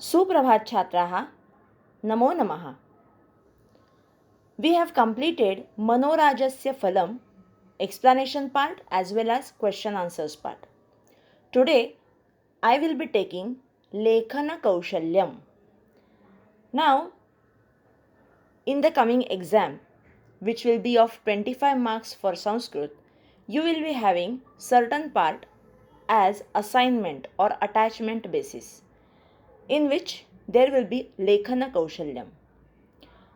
सुप्रभात छात्राः, नमो नमः. We have completed Manorajasya Phalam explanation part as well as question answers part. Today I will be taking Lekhana Kaushalyam. Now in the coming exam, which will be of 25 marks for Sanskrit, you will be having certain part as assignment or attachment basis, in which there will be Lekhana Kaushalyam.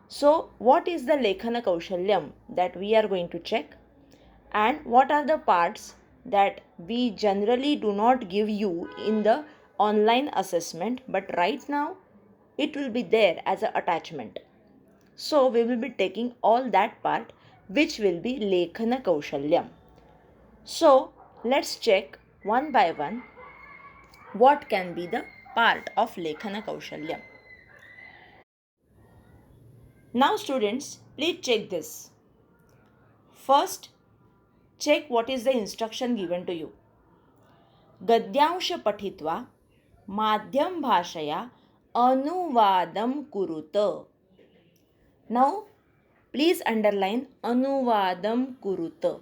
So, what is the Lekhana Kaushalyam that we are going to check, and what are the parts that we generally do not give you in the online assessment, but right now it will be there as an attachment. So, we will be taking all that part which will be Lekhana Kaushalyam. So, let's check one by one what can be the part of Lekhana Kaushalyam. Now students, please check this. First, check what is the instruction given to you. गद्यांश पठित्वा माध्यम भाषया अनुवादम कुरुत. Now, please underline अनुवादम कुरुत.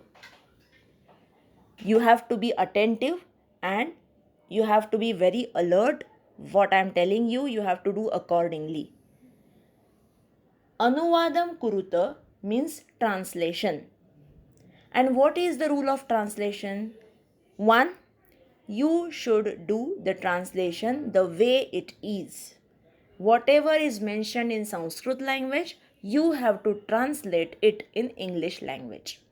You have to be attentive and you have to be very alert. What I am telling you, you have to do accordingly. Anuvadam kuruta means translation. And what is the rule of translation? 1. You should do the translation the way it is. Whatever is mentioned in Sanskrit language, you have to translate it in English language.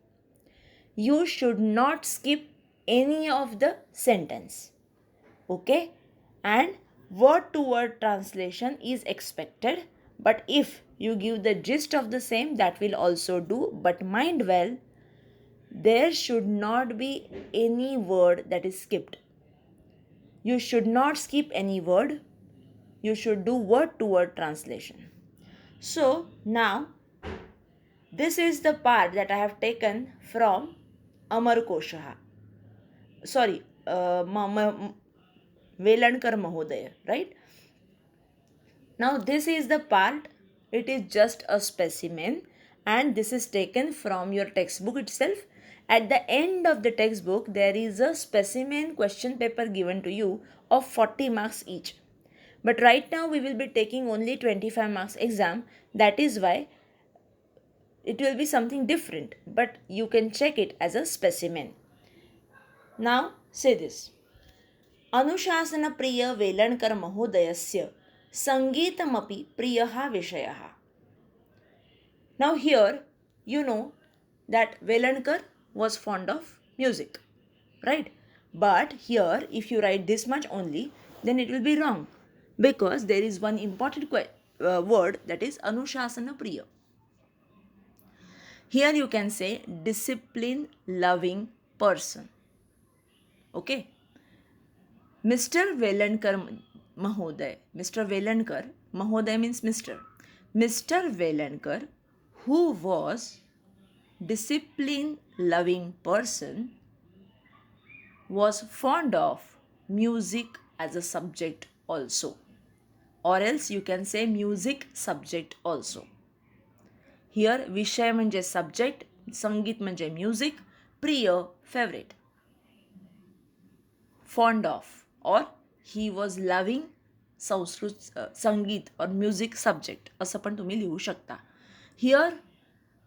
You should not skip any of the sentence. Okay? And word to word translation is expected, but if you give the gist of the same, that will also do. But mind well, there should not be any word that is skipped. You should not skip any word. You should do word to word translation. So now this is the part that I have taken from Amar Koshaha. Sorry, Velankar Mahodaya, right? Now this is the part, it is just a specimen and this is taken from your textbook itself. At the end of the textbook, there is a specimen question paper given to you of 40 marks each. But right now we will be taking only 25 marks exam. That is why it will be something different. But you can check it as a specimen. Now say this. अनुशासन प्रिय वेलणकर महोदयस्य संगीतमपि प्रियः विषयः. Now here you know that Velankar was fond of music, right? But here if you write this much only, then it will be wrong, because there is one important word, that is Anushasana Priya. Here you can say discipline loving person. Okay. Mr. Velankar Mahoday. Mr. Velankar, Mahoday means Mr. Mr. Velankar, who was discipline loving person, was fond of music as a subject also. Or else you can say music subject also. Here विषय म्हणजे subject, संगीत म्हणजे music, प्रिय favorite. Fond of, or he was loving संगीत or music subject असं पण तुम्ही लिहू शकता. Here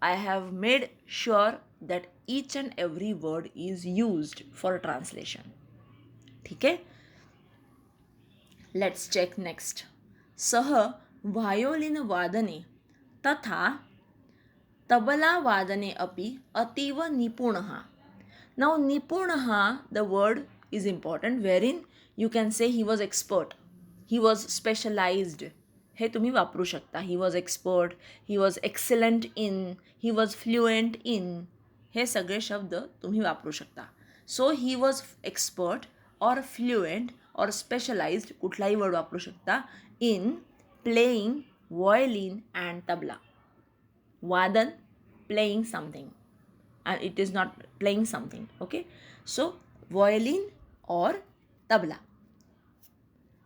I have made sure that each and every word is used for translation. ठीक है? Let's check next. सः वायोलिन वादने तथा तबला वादने अपि अतीव निपुणः. Now निपुणः, the word is important, wherein you can say he was expert, he was specialized. हे तुम्ही वापरू शकता. He was expert, he was excellent in, he was fluent in. हे सगळे शब्द तुम्ही वापरू शकता. So he was expert or fluent or specialized, कुठलाही वर्ड वापरू शकता, in playing violin and tabla. वादन, playing something, and it is not playing something. Okay, so violin or tabla.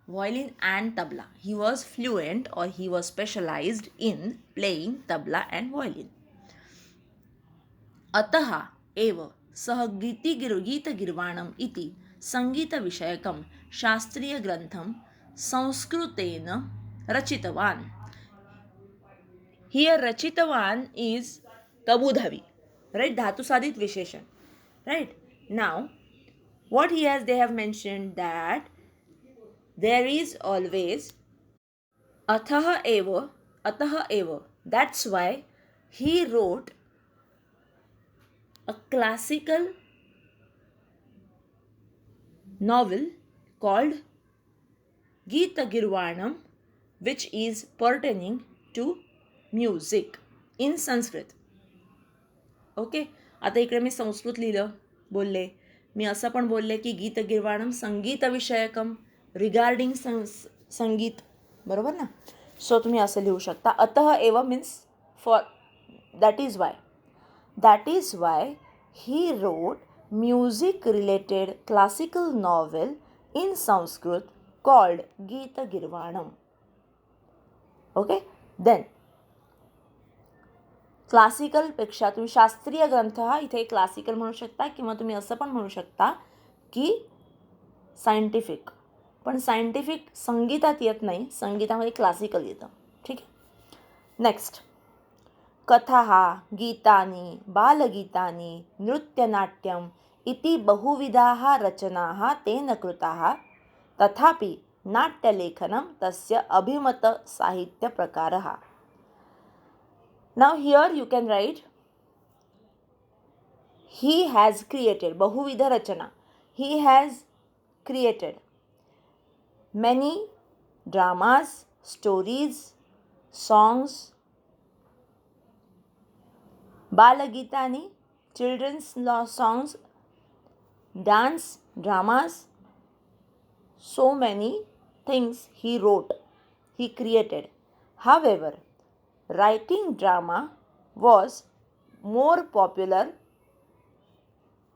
violin and tabla. He was fluent or he was specialized in playing tabla and violin. अतः एव सः गीतगिर्वाणम् इति सङ्गीतविषयकं शास्त्रीयग्रन्थं संस्कृतेन रचितवान्. Here रचितवान् is कबूधवी, right? धातुसाधित विशेषण, right? Now what they have mentioned that there is always अतः एव, that's why he wrote a classical novel called Geeta Girvanam, which is pertaining to music in Sanskrit. Okay, आता इकडे मी संस्कृत लिहिलं बोलले, मी असं पण बोलले की गीत गिरवाणम संगीतविषयकम रिगार्डिंग संगीत, बरोबर ना. सो तुम्ही असं लिहू शकता. अतः एव means for that is why he wrote music related classical novel in Sanskrit called गीत गिरवाणम. ओके, देन क्लासिकलपेक्षा तुम्ही शास्त्रीय ग्रंथ हा इथे क्लासिकल म्हणू शकता किंवा तुम्ही असं पण म्हणू शकता की सायंटिफिक. पण सायंटिफिक संगीतात येत नाही, संगीतामध्ये क्लासिकल येतं. ठीक आहे. नेक्स्ट, कथा गीतानि बालगीतानि नृत्यनाट्यम इति बहुविधाः रचनाः तेन कृताः, तथापि नाट्यलेखनं तस्य अभिमतसाहित्यप्रकारः. Now here you can write he has created बहुविध रचना. He has created many dramas, stories, songs, balagitani, children's songs, dance, dramas, so many things he wrote, he created. However, writing drama was more popular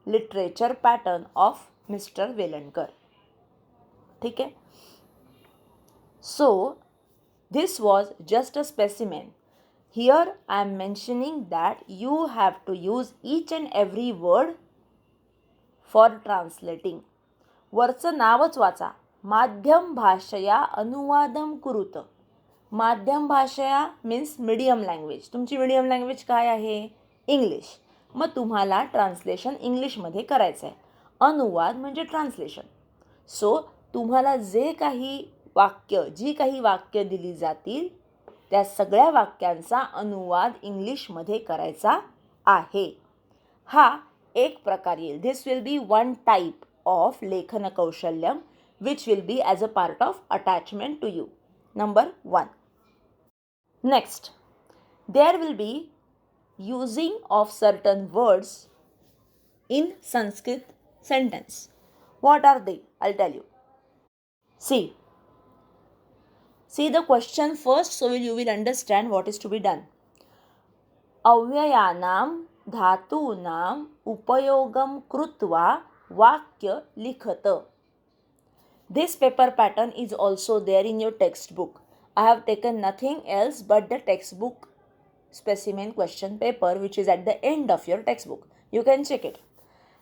literature pattern of Mr. Velankar. ठीक है. So this was just a specimen. Here I am mentioning that you have to use each and every word for translating. वरचं नावच वाचा. माध्यम भाषया अनुवादम कुरुत. माध्यम भाषया मीन्स मीडियम लँग्वेज. तुमची मीडियम लँग्वेज काय आहे? इंग्लिश. मग तुम्हाला ट्रान्सलेशन इंग्लिशमध्ये करायचं आहे. अनुवाद म्हणजे ट्रान्सलेशन. सो तुम्हाला जी काही वाक्य दिली जातील त्या सगळ्या वाक्यांचा अनुवाद इंग्लिशमध्ये करायचा आहे. हा एक प्रकार येईल. This will be one type of लेखन कौशल्यम which will be as a part of attachment to you. Number 1. Next, there will be using of certain words in Sanskrit sentence. What are they? I'll tell you. See the question first, so you will understand what is to be done. अव्ययानां धातूनां उपयोगं कृत्वा वाक्य लिखत. This paper pattern is also there in your textbook. I have taken nothing else but the textbook specimen question paper which is at the end of your textbook. You can check it.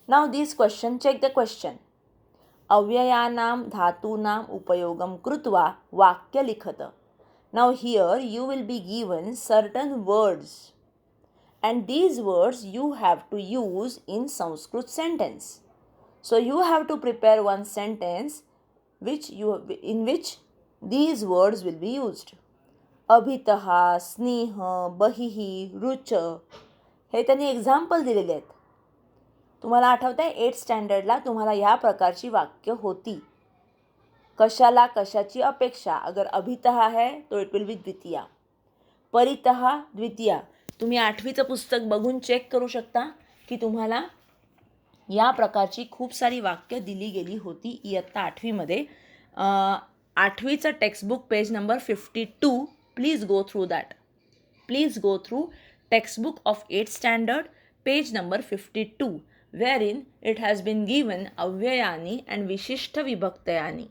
Now this question, check the question. अव्ययानां धातूनां उपयोगं कृत्वा वाक्य लिखत. Now here you will be given certain words and these words you have to use in Sanskrit sentence. So you have to prepare one sentence in which these words will be used. अभितः, स्नेह, बहिः, रुच, हे त्यांनी example दिलेले आहेत. तुम्हाला आठवत आहे 8th स्टँडर्डला तुम्हाला ह्या प्रकारची वाक्य होती. कशाला कशाची अपेक्षा. अगर अभितः है तो इट विल बी द्वितीया. परितः द्वितीया. तुम्ही 8वीचं पुस्तक बघून चेक करू शकता की तुम्हाला या प्रकारची खूप सारी वाक्य दिली गेली होती इयत्ता 8वीमध्ये. 8वीचं textbook page number 52. Please go through that. Please go through textbook of 8th standard page number 52 wherein it has been given अव्ययानी and विशिष्ट विभक्तयानी.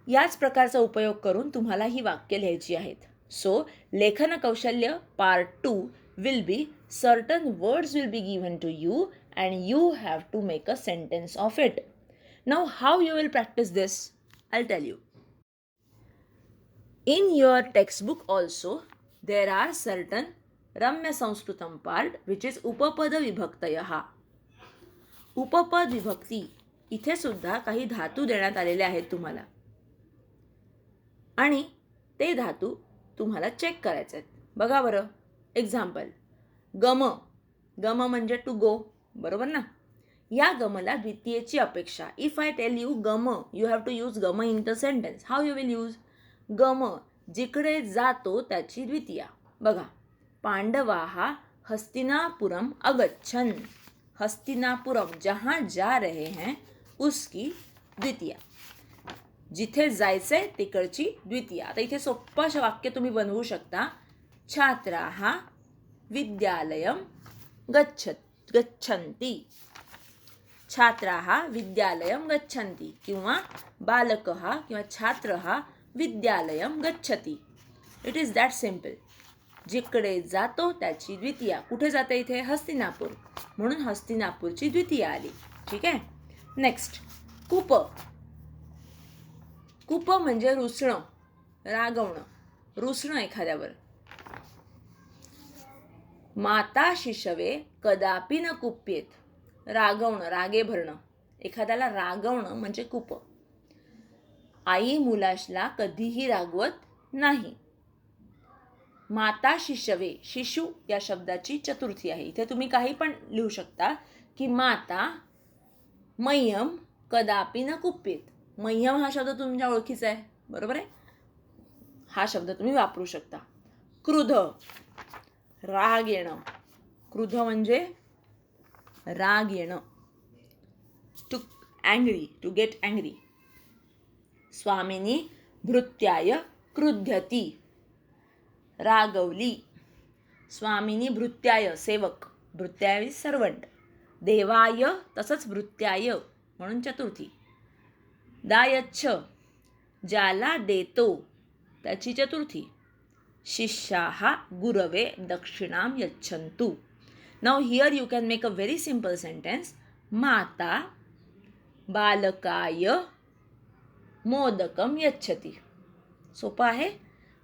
याच प्रकारचा उपयोग करून तुम्हाला ही वाक्य लिहायची आहेत. सो लेखन कौशल्य part 2 will be certain words will be given to you and you have to make a sentence of it. Now how you will practice this? I tell you. In your textbook also there are certain Ramya Sanskritam part which is उपपद विभक्तयः. उपपद विभक्ती इथे सुद्धा काही धातू देण्यात आलेले आहेत तुम्हाला आणि ते धातू तुम्हाला चेक करायचे आहेत. बघा बरं, एक्झाम्पल गम. गम म्हणजे टू गो, बरोबर ना? या गमला द्वितीयेची अपेक्षा. इफ आय टेल यू गम, यू हॅव टू यूज गम in the sentence. How you will use? गम जिकडे जातो त्याची द्वितीया. बघा, पांडवाः हस्तिनापुरम अगच्छन्. हस्तिनापुरम जहाँ जा रहे हैं उसकी द्वितीया. जिथे जायचंय तिकडची द्वितीया. आता इथे सोपं वाक्य तुम्ही बनवू शकता. छात्राः विद्यालयं गच्छन्ति. छात्राः विद्यालयं गच्छन्ति किंवा बालकः किंवा छात्रः विद्यालयं गच्छति. It is that simple. जिकडे जातो त्याची द्वितीया. कुठे जाते इथे? हस्तिनापूर, म्हणून हस्तिनापूरची द्वितीया आली. ठीक आहे. नेक्स्ट कूप. कूप म्हणजे रुसणं, रागवणं, रुसणं एखाद्यावर. माता शिशवे कदापि न कुप्येत. रागवणं, रागे भरणं, एखाद्याला रागवणं म्हणजे कूप. आई मुलाला कधीही रागवत नाही. माता शिशवे, शिशु या शब्दाची चतुर्थी आहे. इथे तुम्ही काही पण लिहू शकता की माता मह्यम कदापि न कुप्येत. मह्यम हा शब्द तुमच्या ओळखीचा आहे, बरोबर आहे? हा शब्द तुम्ही वापरू शकता. क्रुध, राग येणं. क्रुध म्हणजे राग येणं. To angry, to get angry. स्वामिनी भृत्याय क्रुध्यती. रागवली. स्वामिनी भृत्याय सेवक, भृत्याय सर्वंट. देवाय तसंच भृत्याय म्हणून चतुर्थी. दायच्छ ज्याला देतो त्याची चतुर्थी. शिष्याः गुरवे दक्षिणां यच्छन्तु. Now here you can make a very simple sentence. माता बालकाय मोदकम यच्छति. सोपं आहे.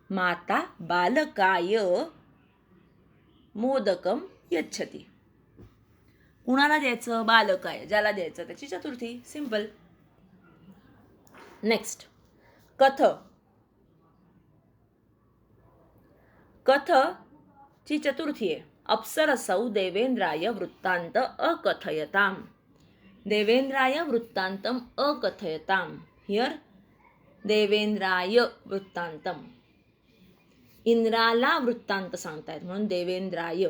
माता बालकाय मोदकम यच्छति. कुणाला द्यायचं? बालकाय, ज्याला द्यायचं त्याची चतुर्थी. सिंपल. नेक्स्ट कथ. कथ ची चतुर्थी आहे. अप्सरसौ देवेंद्राय वृत्तांत अकथयताम. देवेंद्राय वृत्तांतम अकथयताम. हियर देवेंद्राय वृत्तांतम. इंद्राला वृत्तांत सांगतायत म्हणून देवेंद्राय.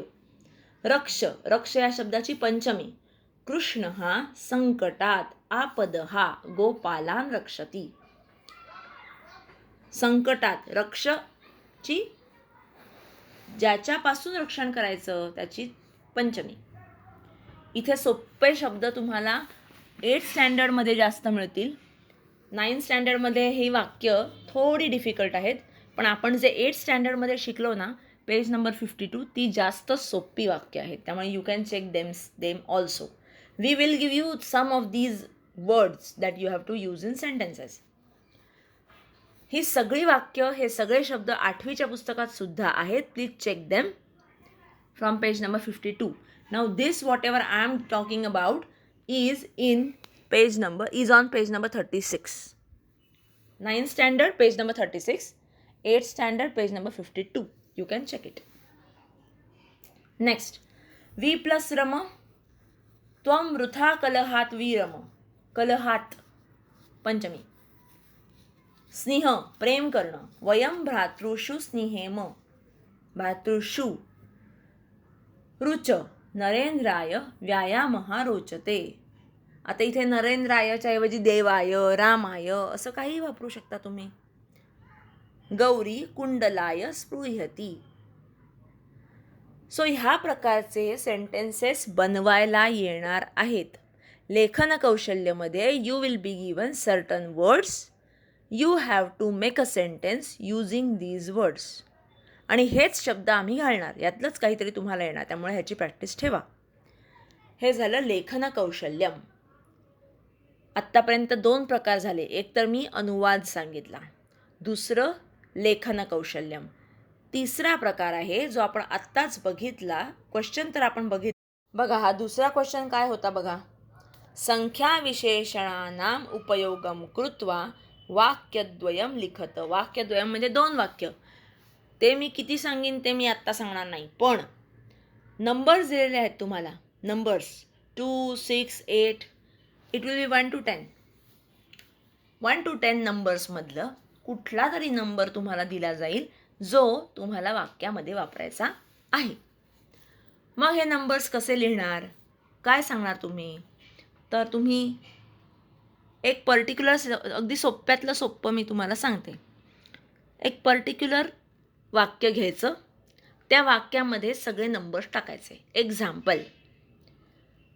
रक्ष, रक्ष या शब्दाची पंचमी. कृष्ण हा संकटात आपदहा गोपालान रक्षती. संकटात रक्षची ज्याच्यापासून रक्षण करायचं त्याची पंचमी. इथे सोपे शब्द तुम्हाला 8th स्टँडर्डमध्ये जास्त मिळतील. 9th स्टँडर्डमध्ये ही वाक्य थोडी डिफिकल्ट आहेत, पण आपण जे 8th स्टँडर्डमध्ये शिकलो ना, पेज नंबर 52, ती जास्त सोपी वाक्य आहेत. त्यामुळे you can check them also. We will give you some of these words that you have to use in sentences. ही सगळी वाक्य, हे सगळे शब्द 8वीच्या पुस्तकात सुद्धा आहेत. Please check them from page number 52. Now this whatever I am talking about is on page number 36. 9th standard page number 36, 8th standard page number 52. You can check it. Next, V plus Rama. त्वं वृथा कलहात वीरम. कलहात पंचमी. स्नेह प्रेम करणं. वयम भ्रातृषु स्नेहेम. भ्रातृषु. रुच नरेंद्राय व्यायामः रोचते. आता इथे नरेंद्रायच्या ऐवजी देवाय, रामाय असं काही वापरू शकता तुम्ही. गौरी कुंडलाय स्पृहती. सो ह्या प्रकारचे सेंटेन्सेस बनवायला येणार आहेत. लेखन कौशल्यमध्ये you will be given certain words you have to make a sentence using these words. आणि हेच शब्द आम्ही घालणार, यातलंच काहीतरी तुम्हाला येणार, त्यामुळे ह्याची प्रॅक्टिस ठेवा. हे झालं लेखन कौशल्यम. आत्तापर्यंत 2 प्रकार झाले. एक तर मी अनुवाद सांगितला, दुसरं लेखन कौशल्यम. तिसरा प्रकार आहे जो आपण आत्ताच बघितला. क्वेश्चन तर आपण बघा, हा दुसरा क्वेश्चन काय होता बघा. संख्या विशेषणानाम उपयोगम कृत्वा वाक्यद्वयम लिखत. वाक्यद्वयम म्हणजे 2 वाक्य. ते मी किती सांगीन ते मी आत्ता सांगणार नाही, पण नंबर्स दिलेले आहेत तुम्हाला. Numbers 2, 6, 8. It will B 1 to 10. 1 to 10 नंबर्समधलं कुठला तरी नंबर तुम्हाला दिला जाईल जो तुम्हाला वाक्यामध्ये वापरायचा आहे. मग हे नंबर्स कसे लिहिणार, काय सांगणार तुम्ही? तर तुम्ही एक पर्टिक्युलर, अगदी सोप्यातलं सोपं मी तुम्हाला सांगते. एक पर्टिक्युलर वाक्य घ्यायचं, त्या वाक्यामध्ये सगळे नंबर्स टाकायचे. एक्झाम्पल,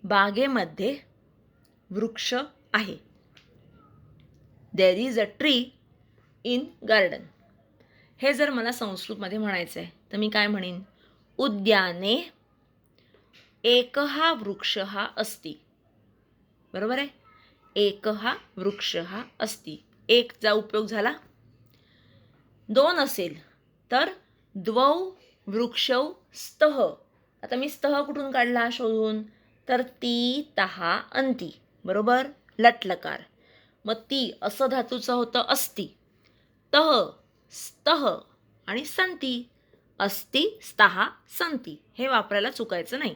बागेमध्ये वृक्ष आहे. There is a tree in garden. हे जर मला संस्कृतमध्ये म्हणायचं आहे तर मी काय म्हणेन? उद्याने एकहा वृक्षः अस्ति. बरोबर आहे? एकहा वृक्षः अस्ति. एकचा उपयोग झाला. 2 असेल तर द्वौ वृक्षौ स्तः. आता मी स्तः कुठून काढला शोधून? तर ती, तहा, अंती. बरोबर? लटलकार. मग ती असं धातूचं होतं अस्ति. तह, स्तः आणि संती. अस्ति, स्तः, संती. हे वापरायला चुकायचं नाही.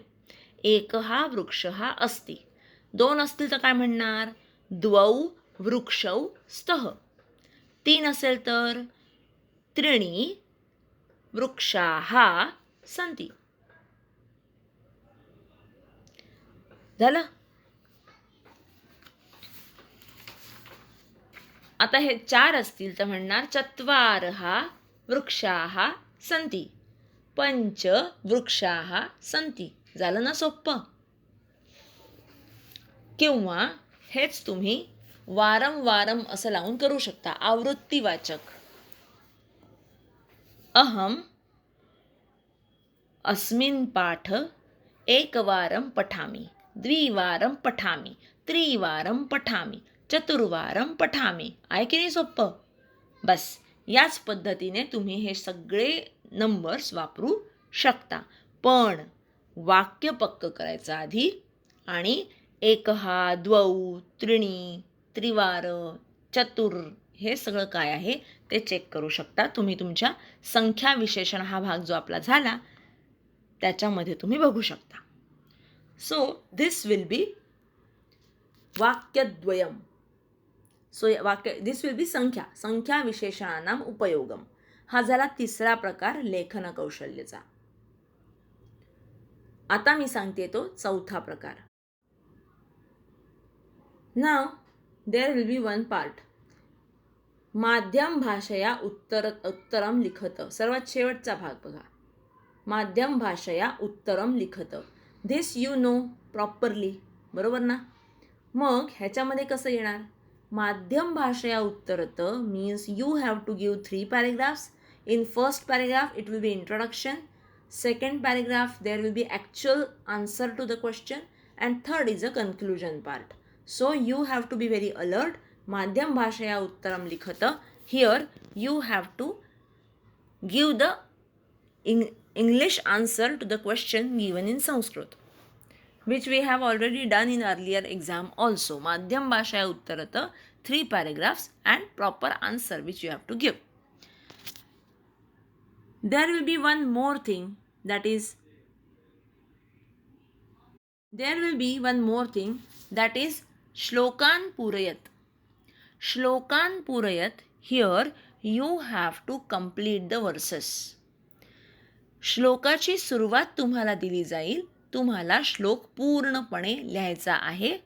एकहा वृक्षः अस्ति. 2 असतील तर काय म्हणणार? द्वौ वृक्षौ स्तः. 3 असेल तर त्रीणि वृक्षाः सन्ति. झालं? आता हे 4 असतील तर म्हणणार चत्वारः वृक्षाः सन्ति. 5 वृक्षाः सन्ति. झालं ना सोप्पं? किंवा हेच तुम्ही वारंवारं असं लावून करू शकता. आवृत्तीवाचक. अहम अस्मिन् पाठ एकवारं पठामि, द्विवारं पठामि, त्रिवारं पठामि, चतुर्वारं पठामि. आहे की नाही सोप्पं? बस याच पद्धतीने तुम्ही हे सगळे नंबर्स वापरू शकता. पण वाक्य पक्क करायचं आधी, आणि एकहा, द्वौ, त्रीणि, त्रिवार, चतुर हे सगळं काय आहे ते चेक करू शकता तुम्ही. तुमच्या संख्या विशेषण हा भाग जो आपला झाला त्याच्यामध्ये तुम्ही बघू शकता. सो दिस विल बी वाक्यद्वयम. सो दिस विल बी संख्या विशेषणानाम उपयोगम. हा झाला तिसरा प्रकार लेखन कौशल्याचा. आता मी सांगते तो चौथा प्रकार. नाव देर विल बी 1 पार्ट. माध्यम भाषया उत्तरम लिखत. सर्वात शेवटचा भाग बघा. माध्यम भाषया उत्तरम लिखत. This you know properly. बरोबर ना? मग ह्याच्यामध्ये कसं येणार? माध्यम भाषया उत्तरत means you have to give 3 paragraphs. In first paragraph it will be introduction. Second paragraph there will be actual answer to the question, and third is a conclusion part. So you have to be very alert. Madhyam bhashaya uttaram likhata. Here you have to give the English answer to the question given in Sanskrit, which we have already done in earlier exam also. Madhyam bhashaya uttarata 3 paragraphs and proper answer which you have to give. There will be one more thing, that is shlokan purayat. Shlokan purayat. Here you have to complete the verses. श्लोकाची सुरुवात तुम्हाला दिली जाईल. तुम्हाला श्लोक पूर्णपणे लिहायचा आहे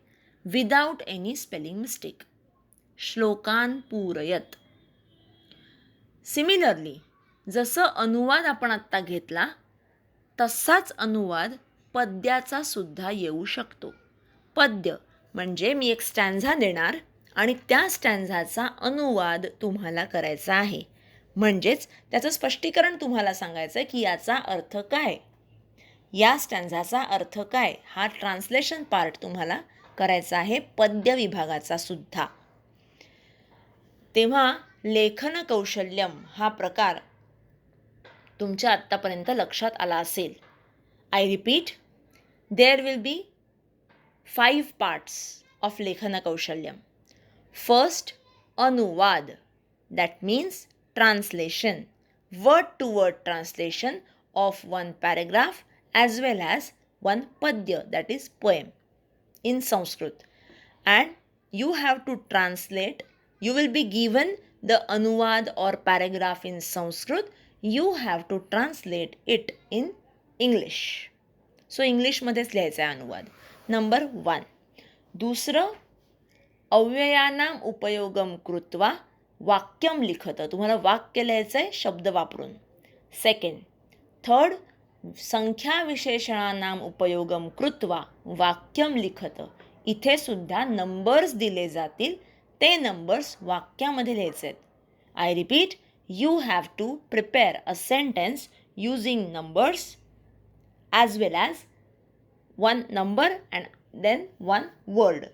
विदाउट एनी स्पेलिंग मिस्टेक. श्लोकान पूरयत. सिमिलरली जसं अनुवाद आपण आत्ता घेतला तसाच अनुवाद पद्याचा सुद्धा येऊ शकतो. पद्य म्हणजे मी एक स्टॅन्झा देणार आणि त्या स्टॅन्झाचा अनुवाद तुम्हाला करायचा आहे. म्हणजेच त्याचं स्पष्टीकरण तुम्हाला सांगायचं आहे की याचा अर्थ काय, या स्टॅन्झाचा अर्थ काय, हा ट्रान्सलेशन पार्ट तुम्हाला करायचा आहे पद्य विभागाचा सुद्धा. तेव्हा लेखन कौशल्यम हा प्रकार तुमच्या आत्तापर्यंत लक्षात आला असेल. I repeat, there will be 5 parts of लेखन कौशल्यम. First, अनुवाद, that means translation, word to word translation of one paragraph as well as one padya, that is poem, in Sanskrit. And you have to translate, you will be given the anuvad or paragraph in Sanskrit, you have to translate it in English. So इंग्लिशमध्येच लिहायचा आहे अनुवाद. Number 1. दुसरं, अव्ययानाम उपयोगम कृत्वा वाक्यम लिखत, तुम्हाला वाक्य लिहायचं आहे शब्द वापरून. सेकंड. थर्ड, संख्या विशेषणानाम उपयोगम कृत्वा वाक्यम लिखत, इथे सुद्धा नंबर्स दिले जातील, ते नंबर्स वाक्यामध्ये लिहायचे आहेत. I repeat, you have to prepare a sentence using numbers as well as one number and then one word.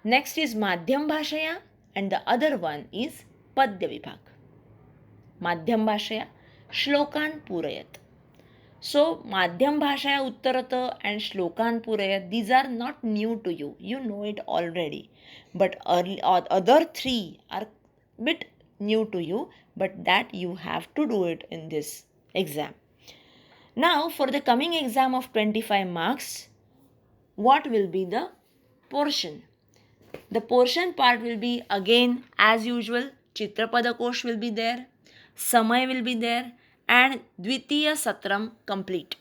Next is madhyam bhashaya and the other one is padya vibhag. Madhyam bhashaya shlokan purayat. So madhyam bhashaya uttarat and shlokan purayat, these are not new to you, you know it already, but other 3 are bit new to you, but that you have to do it in this exam. Now for the coming exam of 25 marks, what will be the portion? The portion part will be again as usual, Chitrapada-kosh will be there, Samay will be there, and Dvitiya Satram complete.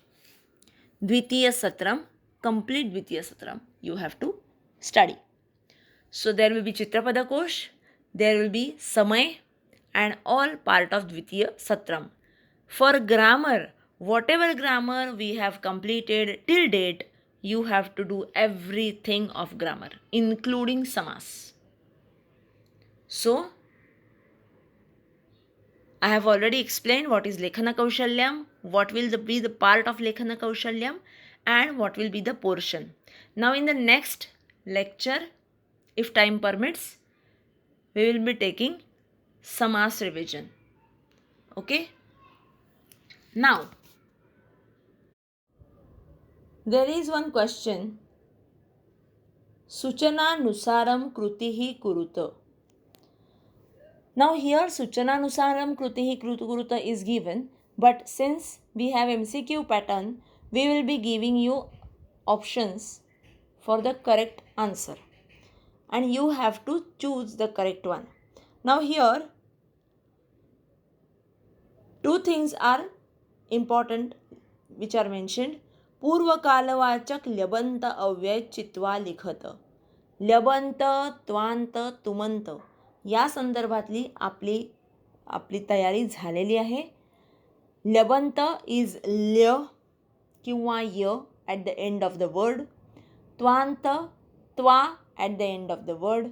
Dvitiya Satram, complete Dvitiya Satram you have to study. So there will be Chitrapada-kosh, there will be Samay and all part of Dvitiya Satram. For grammar, whatever grammar we have completed till date, you have to do everything of grammar, including samas. So, I have already explained what is Lekhana Kaushalyam, what will be the part of Lekhana Kaushalyam, and what will be the portion. Now in the next lecture, if time permits, we will be taking samas revision. Okay? Now, there is one question. Suchananusaram krutihi kuruta. Now here Suchananusaram krutihi kuruta is given, but since we have MCQ pattern, we will be giving you options for the correct answer and you have to choose the correct one. Now here 2 things are important which are mentioned. पूर्वकालवाचक ल्यबंत अव्यय चित्वा लिखत. ल्यबंत, त्वांत, तुमंत या संदर्भातली आपली तयारी झालेली आहे. ल्यबंत is ल्य किंवा य at the end of the word. त्वांत, त्वा at the end of the word.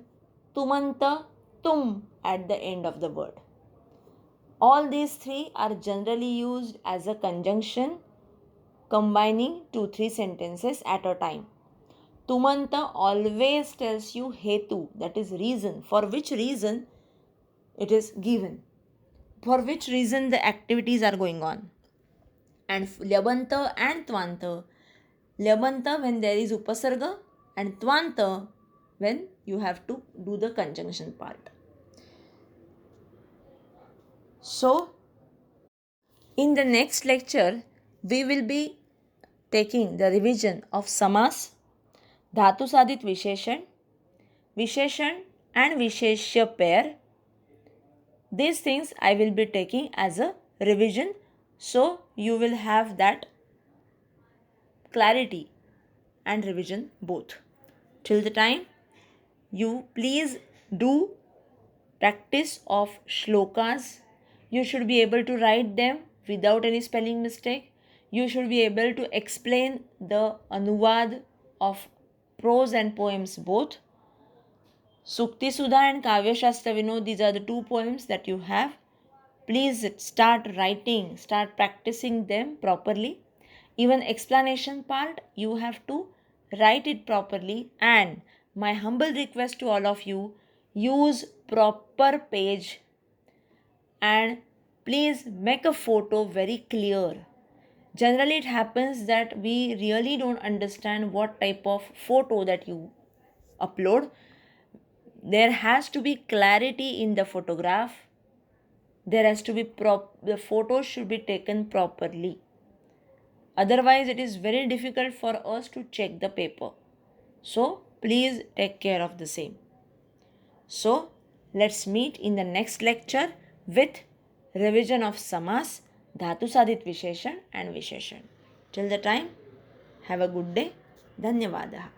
तुमंत, तुम at the end of the word. All these 3 are generally used as a conjunction combining 2-3 sentences at a time. Tumanta always tells you hetu, that is reason, for which reason it is given, for which reason the activities are going on. And lyabanta and tvanta, lyabanta when there is upasarga and tvanta when you have to do the conjunction part. So in the next lecture we will be taking the revision of samas, dhatu sadhit visheshan, visheshan and visheshya pair. These things I will be taking as a revision, so you will have that clarity and revision both. Till the time, you please do practice of shlokas. You should be able to write them without any spelling mistake. You should be able to explain the anuvad of prose and poems both. Sukti Sudha and Kavya Shastra Vinod, these are the 2 poems that you have. Please start writing, start practicing them properly. Even explanation part, you have to write it properly. And my humble request to all of you, use proper page and please make a photo very clear. Generally it happens that we really don't understand what type of photo that you upload. There has to be clarity in the photograph. There has to be the photos should be taken properly. Otherwise it is very difficult for us to check the paper. So please take care of the same. So let's meet in the next lecture with revision of Samas, Dhatu Sadhit Visheshan and Visheshan. Till the time, have a good day. Dhanyavadaha.